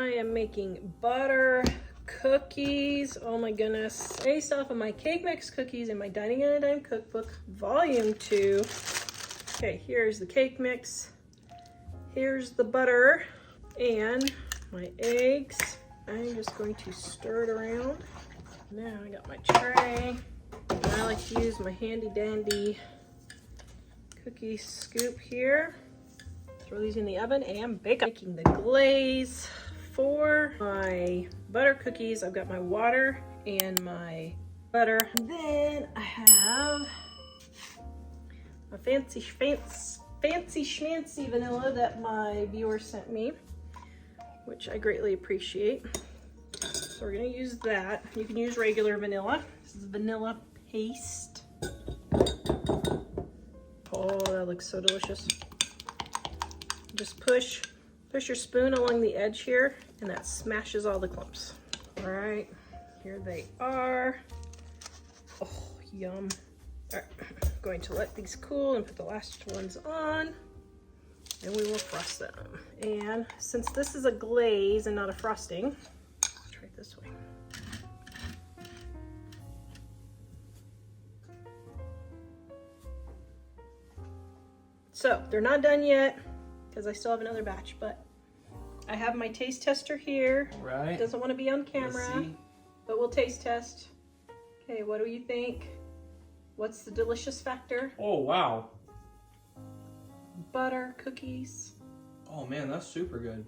I am making butter cookies. Oh my goodness. Based off of my cake mix cookies in my Dining on a Dime cookbook, volume 2. Okay, here's the cake mix. Here's the butter and my eggs. I'm just going to stir it around. Now I got my tray. And I like to use my handy dandy cookie scoop here. Throw these in the oven and bake up. Making the glaze for my butter cookies. I've got my water and my butter. And then I have a fancy schmancy vanilla that my viewer sent me, which I greatly appreciate. So we're gonna use that. You can use regular vanilla. This is vanilla paste. Oh, that looks so delicious. Just push your spoon along the edge here, and that smashes all the clumps. All right, here they are. Oh, yum. All right, I'm going to let these cool and put the last ones on, and we will frost them. And since this is a glaze and not a frosting, let's try it this way. So they're not done yet because I still have another batch, but I have my taste tester here. Right. It doesn't want to be on camera, but we'll taste test. Okay, what do you think? What's the delicious factor? Oh, wow. Butter, cookies. Oh man, that's super good.